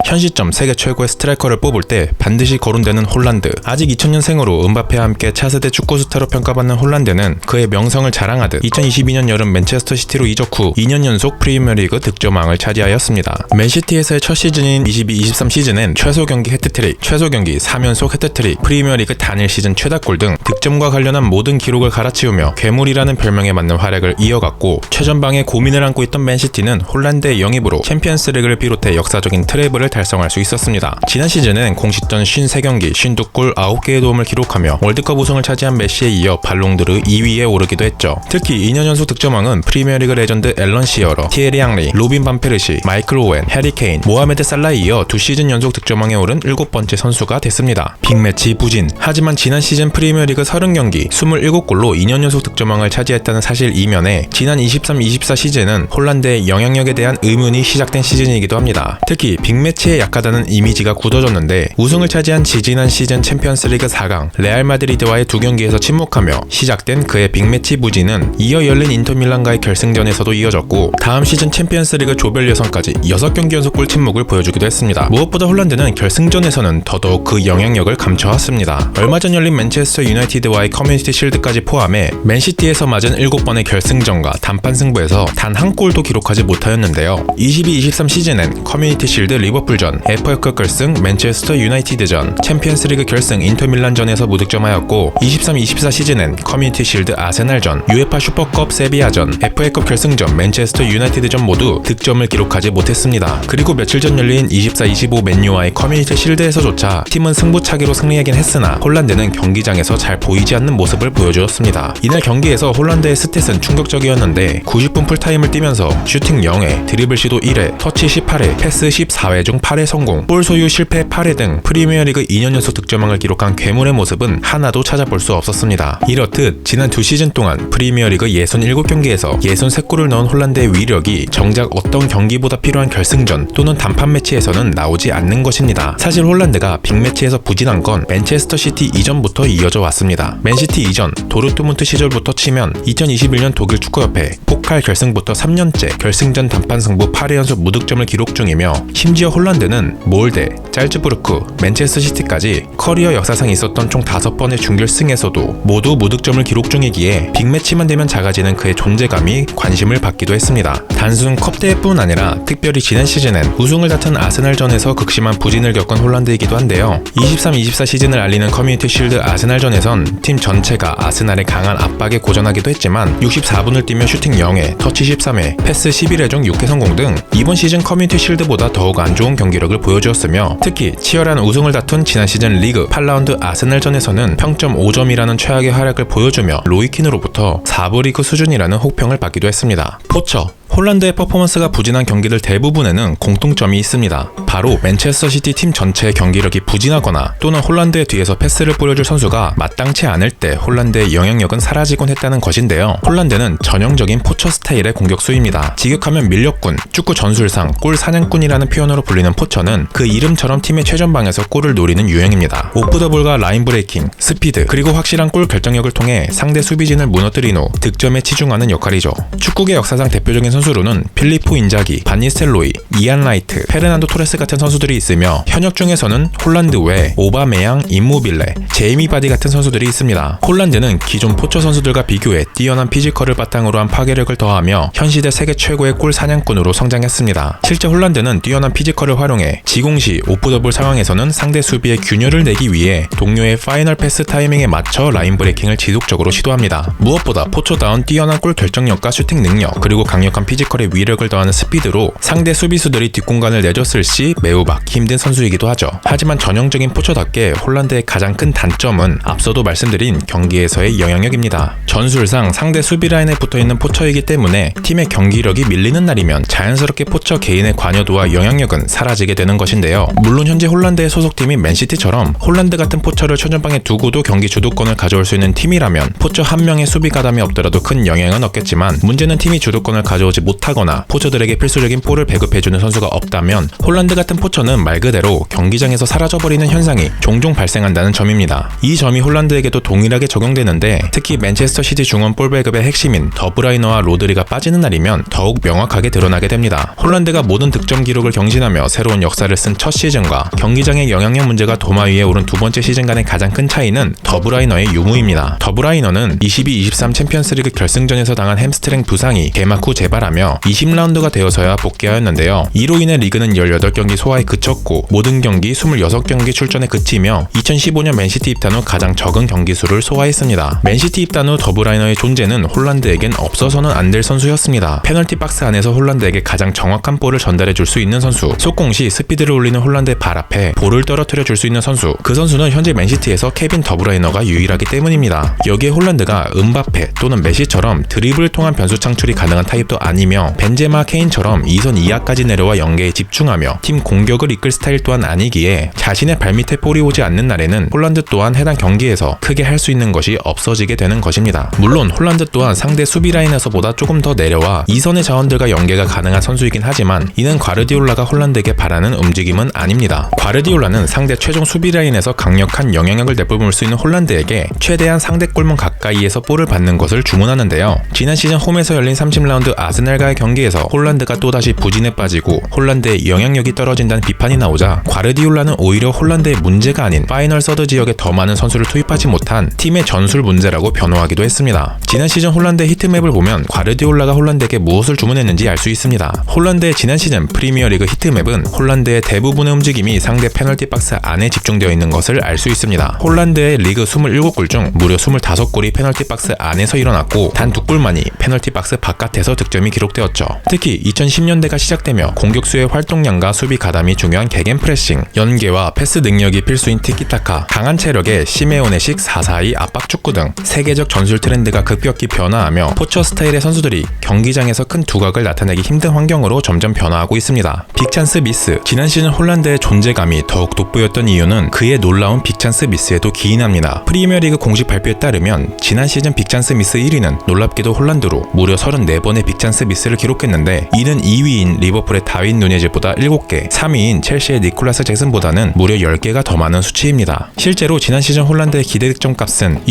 현 시점 세계 최고의 스트라이커를 뽑을 때 반드시 거론되는 홀란드. 아직 2000년생으로 은바페와 함께 차세대 축구 스타로 평가받는 홀란드는 그의 명성을 자랑하듯 2022년 여름 맨체스터 시티로 이적 후 2년 연속 프리미어리그 득점왕을 차지하였습니다. 맨시티에서의 첫 시즌인 22-23 시즌엔 최소 경기 해트트릭, 최소 경기 3연속 해트트릭, 프리미어리그 단일 시즌 최다골 등 득점과 관련한 모든 기록을 갈아치우며 괴물이라는 별명에 맞는 활약을 이어갔고, 최전방에 고민을 안고 있던 맨시티는 홀란드의 영입으로 챔피언스리그를 비롯해 역사적인 트래블을 달성할 수 있었습니다. 지난 시즌은 공식전 53경기 52골 9개의 도움을 기록하며 월드컵 우승을 차지한 메시에 이어 발롱드르 2위에 오르기도 했죠. 특히 2년 연속 득점왕은 프리미어리그 레전드 앨런 시어러, 티에리 앙리, 로빈 반 페르시, 마이클 오웬, 해리 케인, 모하메드 살라에 이어 2시즌 연속 득점왕에 오른 7번째 선수가 됐습니다. 빅매치 부진. 하지만 지난 시즌 프리미어리그 30경기 27골로 2년 연속 득점왕을 차지했다는 사실 이면에 지난 23-24 시즌은 홀란드의 영향력에 대한 의문이 시작된 시즌이기도 합니다. 특히 빅매치에 약하다는 이미지가 굳어졌는데, 우승을 차지한 지지난 시즌 챔피언스리그 4강 레알 마드리드와의 2경기에서 침묵하며 시작된 그의 빅매치 부진은 이어 열린 인터밀란과의 결승전에서도 이어졌고, 다음 시즌 챔피언스리그 조별 예선까지 6경기 연속 골 침묵을 보여주기도 했습니다. 무엇보다 홀란드는 결승전에서는 더더욱 그 영향력을 감춰왔습니다. 얼마 전 열린 맨체스터 유나이티드와의 커뮤니티 실드까지 포함해 맨시티에서 맞은 7번의 결승전과 단판 승부에서 단 한 골도 기록하지 못하였는데요. 22-23 시즌엔 커뮤니티 실드 리버풀전, FA컵 결승 맨체스터 유나이티드전, 챔피언스리그 결승 인터밀란전에서 무득점하였고, 23-24 시즌엔 커뮤니티 실드 아세날전, UEFA 슈퍼컵 세비야전, FA컵 결승전 맨체스터 유나이티드전 모두 득점을 기록하지 못했습니다. 그리고 며칠 전 열린 24-25 맨유와의 커뮤니티 실드에서조차 팀은 승부차기로 승리하긴 했으나 홀란드는 경기장에서 잘 보이지 않는 모습을 보여주었습니다. 이날 경기에서 홀란드의 스탯은 충격적이었는데 90분 풀타임을 뛰면서 슈팅 0회, 드리블 시도 1회, 터치 18회, 패스 14회 중 8회 성공, 볼 소유 실패 8회 등 프리미어리그 2년 연속 득점왕을 기록한 괴물의 모습은 하나도 찾아볼 수 없었습니다. 이렇듯 지난 2시즌 동안 프리미어리그 67경기에서 63골을 넣은 홀란드의 위력이 정작 어떤 경기보다 필요한 결승전 또는 단판 매치에서는 나오지 않는 것입니다. 사실 홀란드가 빅매치에서 부진한 건 맨체스터 시티 이전부터 이어져 왔습니다. 맨시티 이전 도르트문트 시절부터 치면 2021년 독일 축구협회 포칼 결승부터 3년째 결승전 단판 승부 8회 연속 무득점을 기록 중이며, 심지어 홀란드는 몰데, 짤즈부르크, 맨체스터 시티까지 커리어 역사상 있었던 총 5번의 준결승에서도 모두 무득점을 기록 중이기에 빅매치만 되면 작아지는 그의 존재감이 관심을 받기도 했습니다. 단순 컵대회뿐 아니라 특별히 지난 시즌엔 우승을 다툰 아스날전에서 극심한 부진을 겪은 홀란드이기도 한데요. 23-24 시즌을 알리는 커뮤니티 실드 아스날전에선 팀 전체가 아스날의 강한 압박에 고전하기도 했지만 64분을 뛰며 슈팅 0회, 터치 13회, 패스 11회 중 6회 성공 등 이번 시즌 커뮤니티 실드보다 더욱 안 좋은 경기력을 보여주었으며, 특히 치열한 우승을 다툰 지난 시즌 리그 8라운드 아스날전에서는 평점 5점이라는 최악의 활약을 보여주며 로이킨으로부터 4부 리그 수준이라는 혹평을 받기도 했습니다. 포처. 홀란드의 퍼포먼스가 부진한 경기들 대부분에는 공통점이 있습니다. 바로 맨체스터 시티 팀 전체의 경기력이 부진하거나 또는 홀란드의 뒤에서 패스를 뿌려줄 선수가 마땅치 않을 때 홀란드의 영향력은 사라지곤 했다는 것인데요. 홀란드는 전형적인 포처 스타일의 공격수입니다. 직역하면 밀렵꾼, 축구 전술상 골 사냥꾼이라는 표현으로 불리는 포처는 그 이름처럼 팀의 최전방에서 골을 노리는 유형입니다. 오프 더 볼과 라인 브레이킹, 스피드, 그리고 확실한 골 결정력을 통해 상대 수비진을 무너뜨린 후 득점에 치중하는 역할이죠. 축구계 역사상 대표적인 선수로는 필리포 인자기, 바니스텔로이, 이안 라이트, 페르난도 토레스 같은 선수들이 있으며, 현역 중에서는 홀란드 외 오바메양, 임모빌레, 제이미 바디 같은 선수들이 있습니다. 홀란드는 기존 포처 선수들과 비교해 뛰어난 피지컬을 바탕으로 한 파괴력을 더하며 현시대 세계 최고의 골 사냥꾼으로 성장했습니다. 실제 홀란드는 뛰어난 피지컬을 활용해 지공시 오프 더 볼 상황에서는 상대 수비에 균열을 내기 위해 동료의 파이널 패스 타이밍에 맞춰 라인 브레이킹을 지속적으로 시도합니다. 무엇보다 포처다운 뛰어난 골 결정력과 슈팅 능력, 그리고 강력한 피지컬의 위력을 더하는 스피드로 상대 수비수들이 뒷공간을 내줬을 시 매우 막기 힘든 선수이기도 하죠. 하지만 전형적인 포처답게 홀란드의 가장 큰 단점은 앞서도 말씀드린 경기에서의 영향력입니다. 전술상 상대 수비 라인에 붙어있는 포처이기 때문에 팀의 경기력이 밀리는 날이면 자연스럽게 포처 개인의 관여도와 영향력은 사라지게 되는 것인데요. 물론 현재 홀란드의 소속팀인 맨시티처럼 홀란드 같은 포처를 최전방에 두고도 경기 주도권을 가져올 수 있는 팀이라면 포처 한 명의 수비 가담이 없더라도 큰 영향은 없겠지만, 문제는 팀이 주도권을 가져오지 못하거나 포처들에게 필수적인 볼을 배급해주는 선수가 없다면 홀란드 같은 포처는 말 그대로 경기장에서 사라져버리는 현상이 종종 발생한다는 점입니다. 이 점이 홀란드에게도 동일하게 적용되는데 특히 맨체스터 시티 중원 볼 배급의 핵심인 더브라이너와 로드리가 빠지는 날이면 더욱 명확하게 드러나게 됩니다. 홀란드가 모든 득점 기록을 경신하며 새로운 역사를 쓴 첫 시즌과 경기장의 영향력 문제가 도마 위에 오른 두 번째 시즌 간의 가장 큰 차이는 더브라이너의 유무입니다. 더브라이너는 22-23 챔피언스리그 결승전에서 당한 햄스트링 부상이 개막 후 재발하며 20라운드가 되어서야 복귀하였는데요. 이로 인해 리그는 18경기 소화에 그쳤고 모든 경기 26경기 출전에 그치며 2015년 맨시티 입단 후 가장 적은 경기 수를 소화했습니다. 맨시티 입단 후 더브라이너의 존재는 홀란드에겐 없어서는 안 될 선수였습니다. 페널티 박스 안에서 홀란드에게 가장 정확한 볼을 전달해 줄 수 있는 선수, 속공 시 스피드를 올리는 홀란드의 발 앞에 볼을 떨어뜨려 줄 수 있는 선수, 그 선수는 현재 맨시티에서 케빈 더브라이너가 유일하기 때문입니다. 여기에 홀란드가 음바페 또는 메시처럼 드리블을 통한 변수 창출이 가능한 타입도 아니며 벤제마, 케인처럼 2선 이하까지 내려와 연계에 집중하며 팀 공격을 이끌 스타일 또한 아니기에 자신의 발밑에 볼이 오지 않는 날에는 홀란드 또한 해당 경기에서 크게 할 수 있는 것이 없어지게 되는 것입니다. 물론 홀란드 또한 상대 수비 라인에서보다 조금 더 내려와 2선의 자원들과 연계가 가능한 선수이긴 하지만 이는 과르디올라가 홀란드에게 바라는 움직임은 아닙니다. 과르디올라는 상대 최종 수비 라인에서 강력한 영향력을 내뿜을 수 있는 홀란드에게 최대한 상대 골문 가까이에서 볼을 받는 것을 주문하는데요. 지난 시즌 홈에서 열린 30라운드 아스날과의 경기에서 홀란드가 또다시 부진에 빠지고 홀란드의 영향력이 떨어진다는 비판이 나오자 과르디올라는 오히려 홀란드의 문제가 아닌 파이널 서드 지역에 더 많은 선수를 투입하지 못한 팀의 전술 문제라고 변호하기도 했습니다. 지난 시즌 홀란드의 히트맵을 보면 과르디올라가 홀란드에게 무엇을 주문했는지 알 수 있습니다. 홀란드의 지난 시즌 프리미어리그 히트맵은 홀란드의 대부분의 움직임이 상대 페널티 박스 안에 집중되어 있는 것을 알 수 있습니다. 홀란드의 리그 27골 중 무려 25골이 페널티 박스 안에서 일어났고 단 2골만이 페널티 박스 바깥에서 득점이 기록되었죠. 특히 2010년대가 시작되며 공격수의 활동량과 수비 가담이 중요한 개겐 프레싱, 연계와 패스 능력이 필수인 티키타카, 강한 체력의 시메오네식 4-4-2 압박 축구 등 세계적 전술 트렌드가 급격히 변화하며 포처 스타일의 선수들이 경기장에서 큰 두각을 나타내기 힘든 환경으로 점점 변화하고 있습니다. 빅찬스 미스, 지난 시즌 홀란드의 존재감이 더욱 돋보였던 이유는 그의 놀라운 빅찬스 미스에도 기인합니다. 프리미어리그 공식 발표에 따르면 지난 시즌 빅찬스 미스 1위는 놀랍게도 홀란드로 무려 34번의 빅찬스 미스를 기록했는데 이는 2위인 리버풀의 다윈 누네즈보다 7개, 3위인 첼시의 니콜라스 잭슨보다는 무려 10개가 더 많은 수치입니다. 실제로 지난 시즌 홀란드의 기대 득점 값은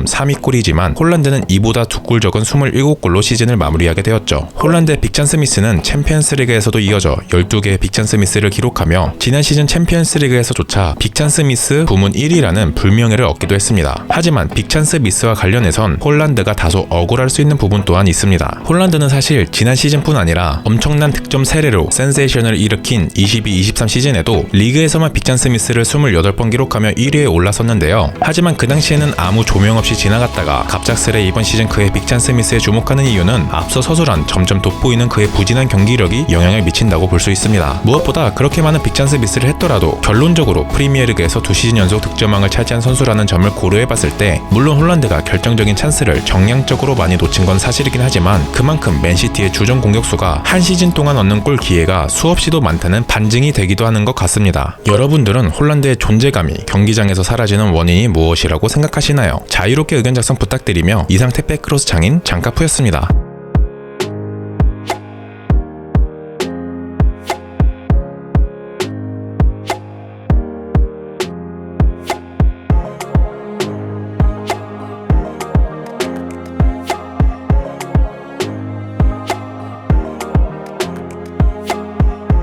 29.32골이지만 홀란드는 이보다 2골 적은 27골로 시즌을 마무리하게 되었죠. 홀란드의 빅찬스 미스는 챔피언스 리그에서도 이어져 12개의 빅찬스 미스를 기록하며 지난 시즌 챔피언스 리그에서조차 빅찬스 미스 부문 1위라는 불명예를 얻기도 했습니다. 하지만 빅찬스 미스와 관련해선 홀란드가 다소 억울할 수 있는 부분 또한 있습니다. 홀란드는 사실 지난 시즌뿐 아니라 엄청난 득점 세례로 센세이션을 일으킨 22-23 시즌에도 리그에서만 빅찬스 미스를 28번 기록하며 1위에 올라섰는데요. 하지만 그 당시에는 아무 조명 없이 지나갔다가 갑작스레 이번 시즌 그의 빅찬스 미스에 주목하는 이유는 앞서 서술한 점점 돋보이는 그의 부진한 경기력이 영향을 미친다고 볼 수 있습니다. 무엇보다 그렇게 많은 빅찬스 미스를 했더라도 결론적으로 프리미어리그에서 2시즌 연속 득점왕을 차지한 선수라는 점을 고려해봤을 때 물론 홀란드가 결정적인 찬스를 정량적으로 많이 놓친 건 사실이긴 하지만 그만큼 맨시티의 주전 공격수가 한 시즌 동안 얻는 골 기회가 수없이도 많다는 반증이 되기도 하는 것 같습니다. 여러분들은 홀란드의 존재감이 경기장에서 사라지는 원인이 무엇이라고 생각하시나요? 자유롭게 의견 작성 부탁드리며 이상 택배 크로스 장인 장카푸였습니다.